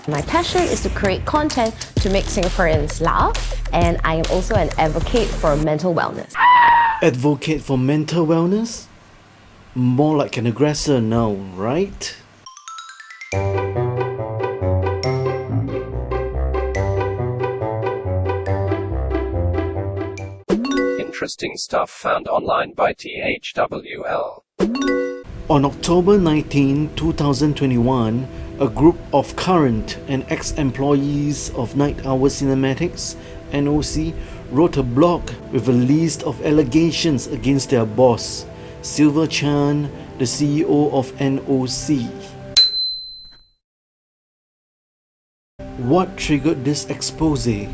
My passion is to create content to make Singaporeans laugh, and I am also an advocate for mental wellness. Advocate for mental wellness? More like an aggressor now, right? Interesting stuff found online by THWL. On October 19, 2021, a group of current and ex-employees of Night Owl Cinematics, NOC, wrote a blog with a list of allegations against their boss, Sylvia Chan, the CEO of NOC. What triggered this expose?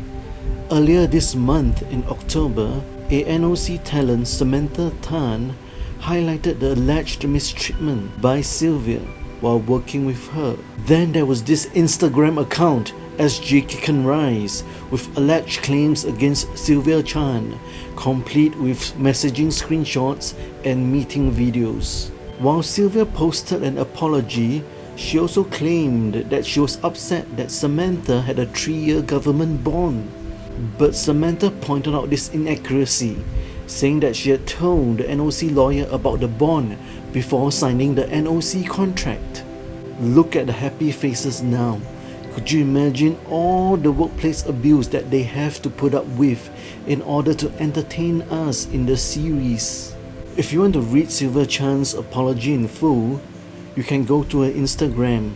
Earlier this month in October, a NOC talent, Samantha Tan, highlighted the alleged mistreatment by Sylvia while working with her. Then there was this Instagram account, SG Chicken Rice, with alleged claims against Sylvia Chan, complete with messaging screenshots and meeting videos. While Sylvia posted an apology, she also claimed that she was upset that Samantha had a 3-year government bond. But Samantha pointed out this inaccuracy, saying that she had told the NOC lawyer about the bond before signing the NOC contract. Look at the happy faces now. Could you imagine all the workplace abuse that they have to put up with in order to entertain us in the series? If you want to read Sylvia Chan's apology in full, you can go to her Instagram.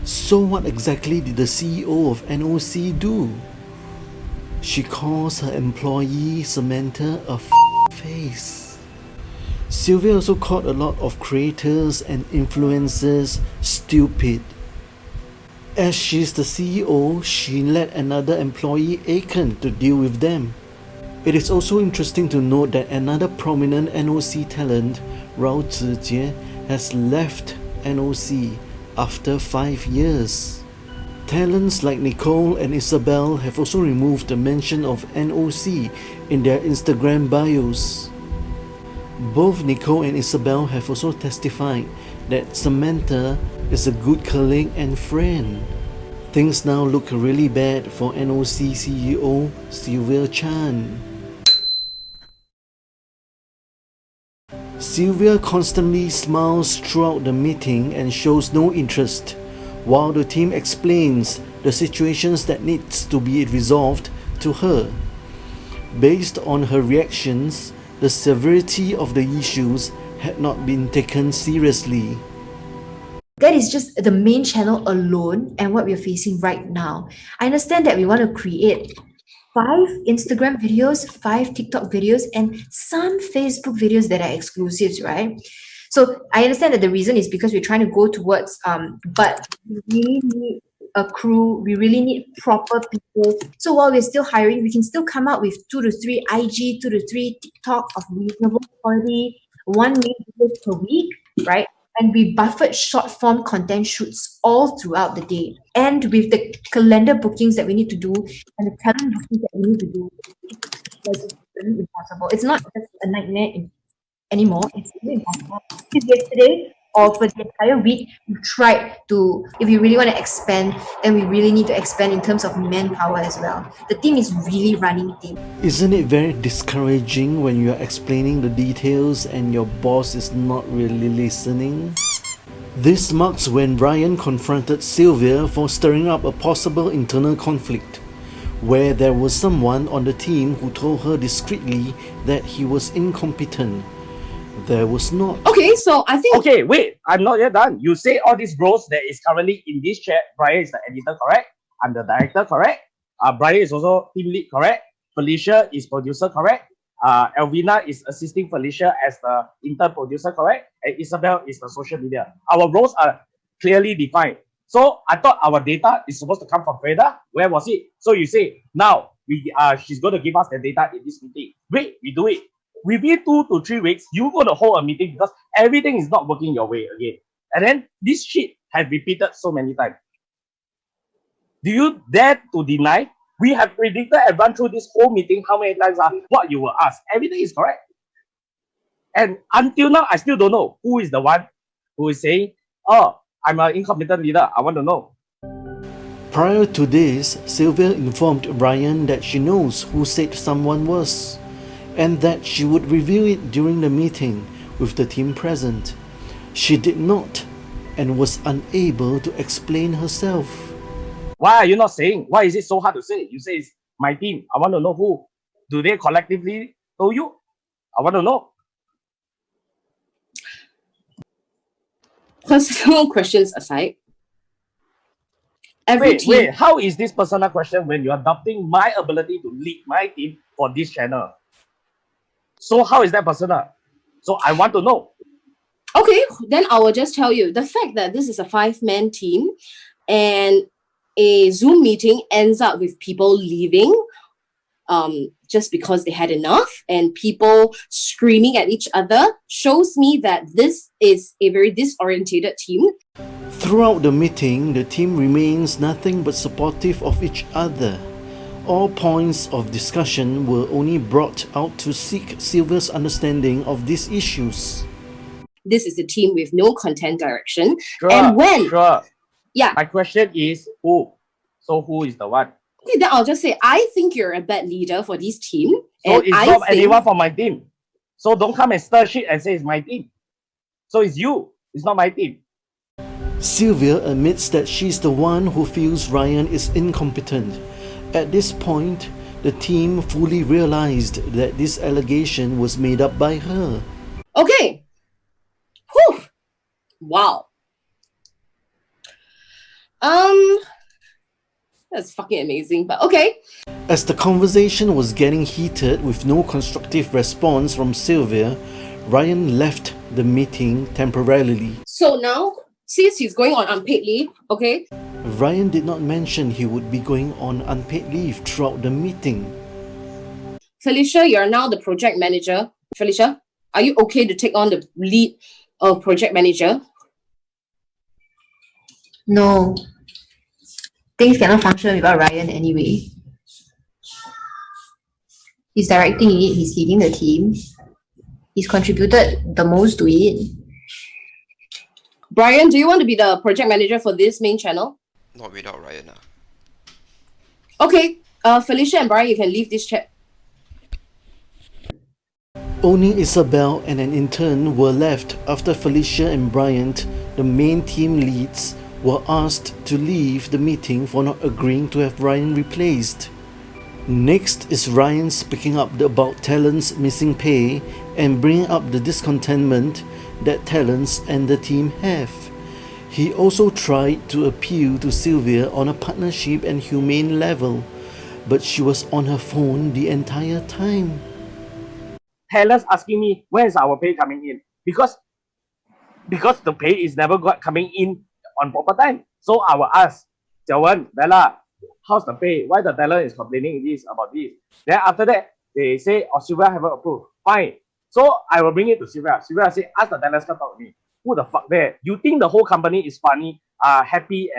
So what exactly did the CEO of NOC do? She calls her employee Samantha a face. Sylvia also called a lot of creators and influencers stupid. As she's the CEO, she let another employee Aiken to deal with them. It is also interesting to note that another prominent NOC talent, Rao Zijie, has left NOC after 5 years. Talents like Nicole and Isabel have also removed the mention of NOC in their Instagram bios. Both Nicole and Isabel have also testified that Samantha is a good colleague and friend. Things now look really bad for NOC CEO Sylvia Chan. Sylvia constantly smiles throughout the meeting and shows no interest, while the team explains the situations that needs to be resolved to her. Based on her reactions, the severity of the issues had not been taken seriously. That is just the main channel alone and what we're facing right now. I understand that we want to create 5 Instagram videos, 5 TikTok videos, and some Facebook videos that are exclusives, right? So I understand that the reason is because we're trying to go towards, but we really need a crew, we really need proper people. So while we're still hiring, we can still come out with 2 to 3 IG, 2 to 3 TikTok of reasonable quality, 1 main video per week, right? And we buffered short form content shoots all throughout the day. And with the calendar bookings that we need to do and the talent bookings that we need to do, it's really impossible. It's not just a nightmare anymore. It's really impossible. Because yesterday or for the entire week, we tried to, if we really want to expand, then we really need to expand in terms of manpower as well. The team is really running thin. Isn't it very discouraging when you are explaining the details and your boss is not really listening? This marks when Ryan confronted Sylvia for stirring up a possible internal conflict, where there was someone on the team who told her discreetly that he was incompetent. There was not. Okay, so I think... Okay, wait, I'm not yet done. You say all these roles that is currently in this chat. Brian is the editor, correct? I'm the director, correct? Brian is also team lead, correct? Felicia is producer, correct? Elvina is assisting Felicia as the intern producer, correct? And Isabel is the social media. Our roles are clearly defined. So I thought our data is supposed to come from Freda. Where was it? So you say, now she's going to give us the data in this meeting. Wait, we do it. Within 2 to 3 weeks, you're going to hold a meeting because everything is not working your way again. And then this shit has repeated so many times. Do you dare to deny? We have predicted and run through this whole meeting how many times what you will ask. Everything is correct. And until now, I still don't know who is the one who is saying, Oh, I'm an incompetent leader. I want to know. Prior to this, Sylvia informed Ryan that she knows who said someone was, and that she would reveal it during the meeting with the team present. She did not, and was unable to explain herself. Why are you not saying? Why is it so hard to say? You say it's my team. I want to know who. Do they collectively told you? I want to know. Personal questions aside, every team. Wait, how is this personal question when you're doubting my ability to lead my team for this channel? So how is that personal? So I want to know. Okay, then I will just tell you the fact that this is a 5-man team and a Zoom meeting ends up with people leaving just because they had enough and people screaming at each other shows me that this is a very disorientated team. Throughout the meeting, the team remains nothing but supportive of each other. All points of discussion were only brought out to seek Sylvia's understanding of these issues. This is a team with no content direction. Sure, And when? Sure. Yeah. My question is who? So who is the one? Okay, then I'll just say, I think you're a bad leader for this team. So and it's I not think anyone from my team. So don't come and stir shit and say it's my team. So it's you. It's not my team. Sylvia admits that she's the one who feels Ryan is incompetent. At this point, the team fully realized that this allegation was made up by her. Okay. Whew. Wow. That's fucking amazing, but okay. As the conversation was getting heated with no constructive response from Sylvia, Ryan left the meeting temporarily. So now, since he's going on unpaid leave, okay, Ryan did not mention he would be going on unpaid leave throughout the meeting. Felicia, you're now the project manager. Felicia, are you okay to take on the lead of project manager? No. Things cannot function without Ryan anyway. He's directing it, he's leading the team. He's contributed the most to it. Brian, do you want to be the project manager for this main channel? Not without Ryan. Okay, Felicia and Brian, you can leave this chat. Only Isabel and an intern were left after Felicia and Bryant, the main team leads, were asked to leave the meeting for not agreeing to have Ryan replaced. Next is Ryan speaking up about talents missing pay and bringing up the discontentment that talents and the team have. He also tried to appeal to Sylvia on a partnership and humane level, but she was on her phone the entire time. Talents asking me when is our pay coming in because the pay is never coming in on proper time. So I will ask Xiaxue, Bella, how's the pay? Why the talent is complaining this about this? Then after that they say, oh, Sylvia haven't approved. Fine. So I will bring it to Sylvia. Sylvia say, ask the talents to talk to me. Who the fuck there? You think the whole company is funny, happy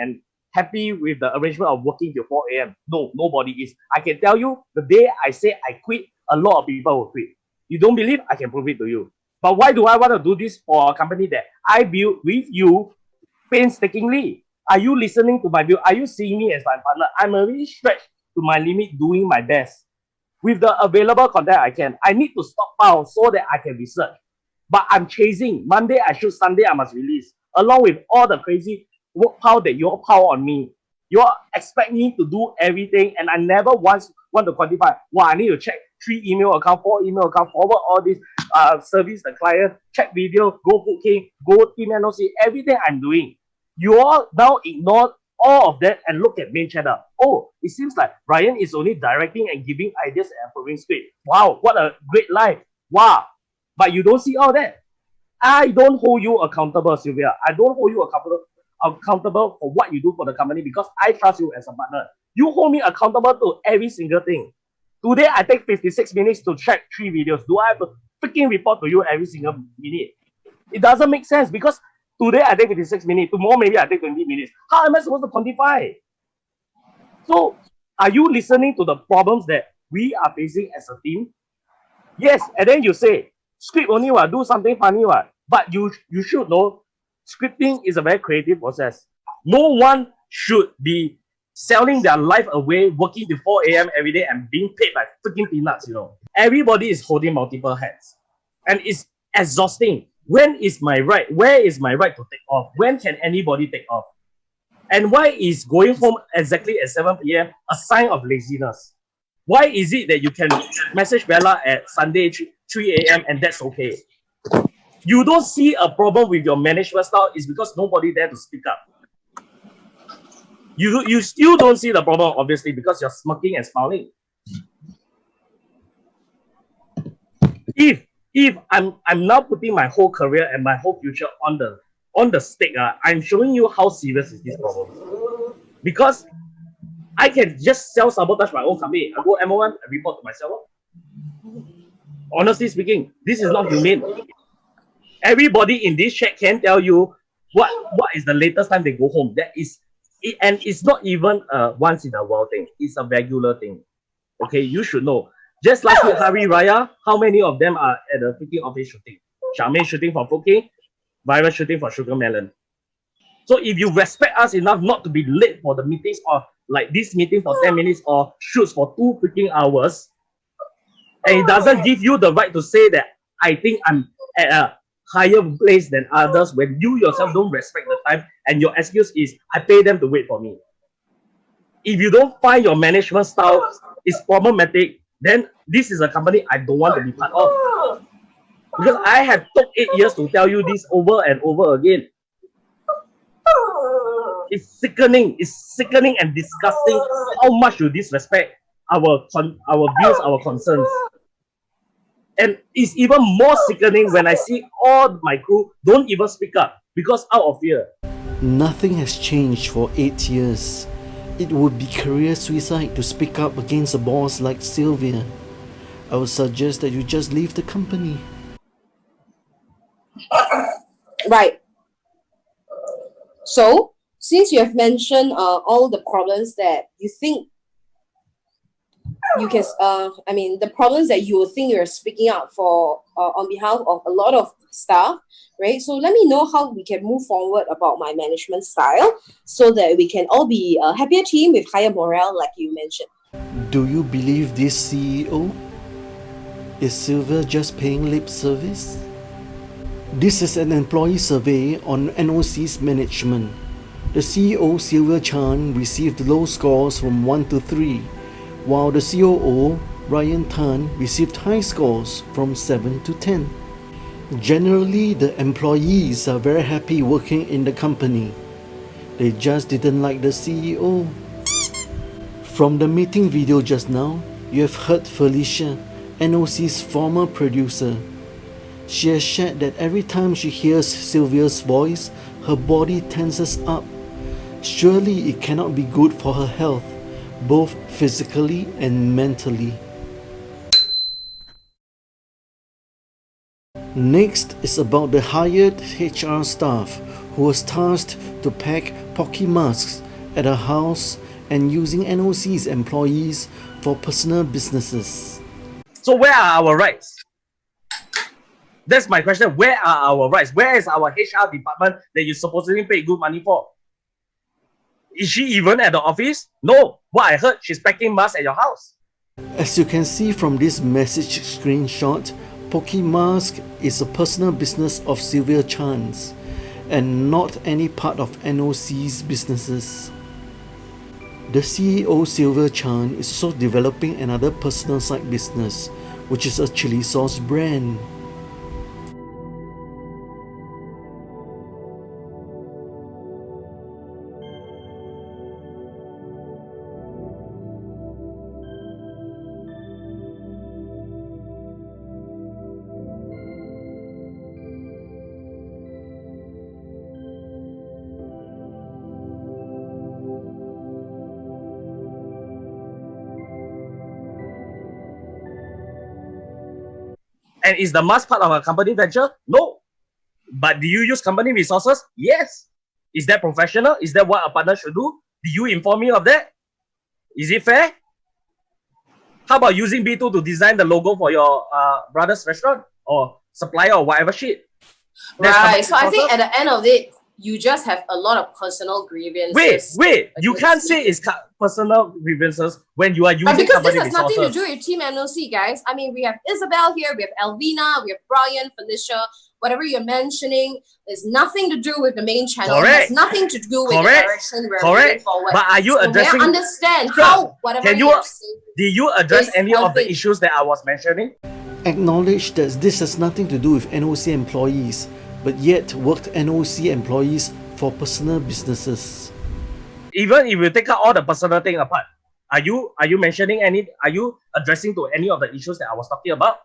with the arrangement of working till 4 a.m. No, nobody is. I can tell you, the day I say I quit, a lot of people will quit. You don't believe? I can prove it to you. But why do I want to do this for a company that I built with you painstakingly? Are you listening to my view? Are you seeing me as my partner? I'm already stretched to my limit doing my best. With the available content I need to stockpile so that I can research. But I'm chasing. Monday I shoot, Sunday I must release. Along with all the crazy work power that you all power on me. You all expect me to do everything and I never once want to quantify. Wow, I need to check 3 email account, 4 email account, forward all this, service the client, check video, go booking, go team NOC, everything I'm doing. You all now ignore all of that and look at main channel. Oh, it seems like Brian is only directing and giving ideas and approving script. Wow, what a great life. Wow. But you don't see all that. I don't hold you accountable, Sylvia. I don't hold you accountable for what you do for the company because I trust you as a partner. You hold me accountable to every single thing. Today, I take 56 minutes to check 3 videos. Do I have to freaking report to you every single minute? It doesn't make sense because today I take 56 minutes. Tomorrow, maybe I take 20 minutes. How am I supposed to quantify? So, are you listening to the problems that we are facing as a team? Yes, and then you say, script only, do something funny. But you should know Scripting is a very creative process. No one should be selling their life away, working till 4 a.m. every day and being paid by freaking peanuts, you know. Everybody is holding multiple hats. And it's exhausting. When is my right? Where is my right to take off? When can anybody take off? And why is going home exactly at 7 p.m. a sign of laziness? Why is it that you can message Bella at Sunday 3 a.m. and that's okay? You don't see a problem with your management style is because nobody there to speak up. You still don't see the problem, obviously, because you're smirking and smiling. If I'm now putting my whole career and my whole future on the stake, I'm showing you how serious is this problem. Because I can just self-sabotage my own company. I go MO1, I report to myself. Honestly speaking, this is not humane. Everybody in this chat can tell you what is the latest time they go home. That is it, and it's not even a once in a while thing. It's a regular thing. Okay, you should know. Just like with Hari Raya, how many of them are at the freaking office shooting? Charmaine shooting for Poké, Virus shooting for Sugar Melon. So if you respect us enough not to be late for the meetings or like this meeting for 10 minutes or shoots for 2 freaking hours, and it doesn't give you the right to say that I think I'm at a higher place than others when you yourself don't respect the time and your excuse is I pay them to wait for me. If you don't find your management style is problematic, then this is a company I don't want to be part of. Because I have took 8 years to tell you this over and over again. It's sickening and disgusting how much you disrespect our views, our concerns. And it's even more sickening when I see all my crew don't even speak up because out of fear. Nothing has changed for 8 years. It would be career suicide to speak up against a boss like Sylvia. I would suggest that you just leave the company. Right. So, since you have mentioned all the problems that you think you can, the problems that you think you're speaking out for on behalf of a lot of staff, right? So let me know how we can move forward about my management style so that we can all be a happier team with higher morale, like you mentioned. Do you believe this CEO? Is Sylvia just paying lip service? This is an employee survey on NOC's management. The CEO, Sylvia Chan, received low scores from 1 to 3, while the COO, Ryan Tan, received high scores from 7 to 10. Generally, the employees are very happy working in the company. They just didn't like the CEO. From the meeting video just now, you have heard Felicia, NOC's former producer. She has shared that every time she hears Sylvia's voice, her body tenses up. Surely it cannot be good for her health, both physically and mentally. Next is about the hired HR staff who was tasked to pack Pocky masks at her house and using NOC's employees for personal businesses. So where are our rights? That's my question. Where are our rights? Where is our HR department that you supposedly pay good money for? Is she even at the office? No. What I heard, she's packing masks at your house. As you can see from this message screenshot, Pocky Mask is a personal business of Sylvia Chan's and not any part of NOC's businesses. The CEO Sylvia Chan is also developing another personal side business, which is a chili sauce brand. And is the mask part of a company venture? No. But do you use company resources? Yes. Is that professional? Is that what a partner should do? Do you inform me of that? Is it fair? How about using B2 to design the logo for your brother's restaurant or supplier or whatever shit? There's Right. So I think resources. at the end of it, you just have a lot of personal grievances. Wait, you can't against say it's personal grievances when you are using But because company this has nothing to resources. do with Team NOC, guys. I mean, we have Isabel here, we have Elvina, we have Brian, Felicia, whatever you're mentioning. There's nothing to do with the main channel. It Correct. has nothing to do with Correct. the direction we're Correct. moving forward. But are you So addressing? may I understand Sure. how whatever Can you- you're saying Did you address is any of the helping? issues that I was mentioning? Acknowledge that this has nothing to do with NOC employees, but yet worked NOC employees for personal businesses. Even if you take out all the personal thing apart, are you mentioning any? Are you addressing to any of the issues that I was talking about?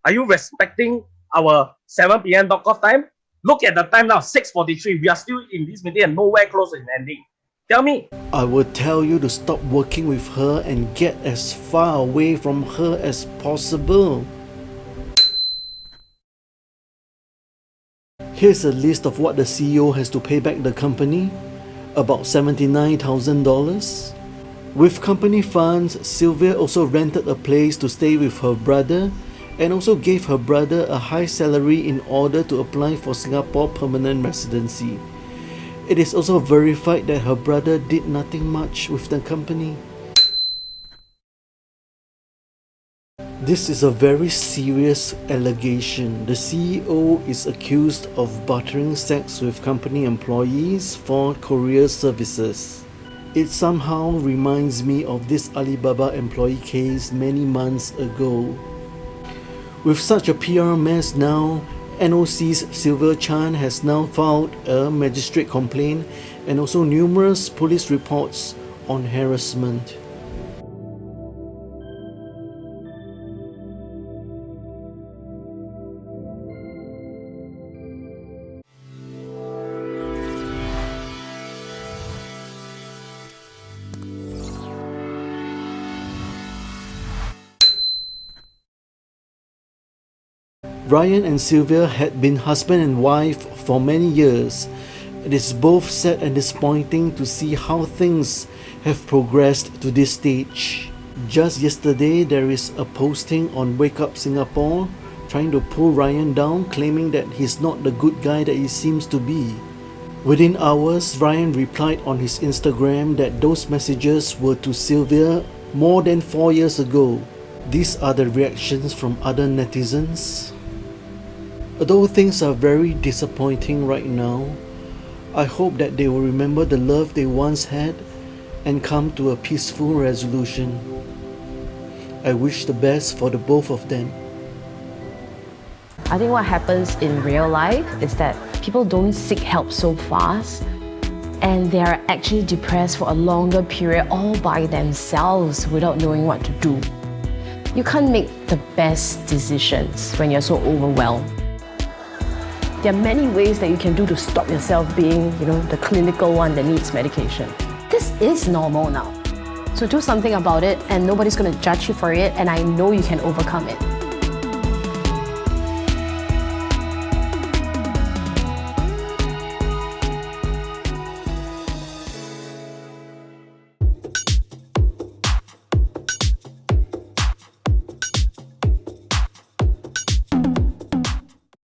Are you respecting our 7 p.m. dock off time? Look at the time now, 6:43. We are still in this meeting and nowhere close to ending. Tell me. I will tell you to stop working with her and get as far away from her as possible. Here's a list of what the CEO has to pay back the company. About $79,000. With company funds, Sylvia also rented a place to stay with her brother and also gave her brother a high salary in order to apply for Singapore permanent residency. It is also verified that her brother did nothing much with the company. This is a very serious allegation. The CEO is accused of bartering sex with company employees for courier services. It somehow reminds me of this Alibaba employee case many months ago. With such a PR mess now, NOC's Sylvia Chan has now filed a magistrate complaint and also numerous police reports on harassment. Ryan and Sylvia had been husband and wife for many years. It is both sad and disappointing to see how things have progressed to this stage. Just yesterday, there is a posting on Wake Up Singapore trying to pull Ryan down, claiming that he's not the good guy that he seems to be. Within hours, Ryan replied on his Instagram that those messages were to Sylvia more than 4 years ago. These are the reactions from other netizens. Although things are very disappointing right now, I hope that they will remember the love they once had and come to a peaceful resolution. I wish the best for the both of them. I think what happens in real life is that people don't seek help so fast and they are actually depressed for a longer period all by themselves without knowing what to do. You can't make the best decisions when you're so overwhelmed. There are many ways that you can do to stop yourself being, the clinical one that needs medication. This is normal now. So do something about it and nobody's going to judge you for it, and I know you can overcome it.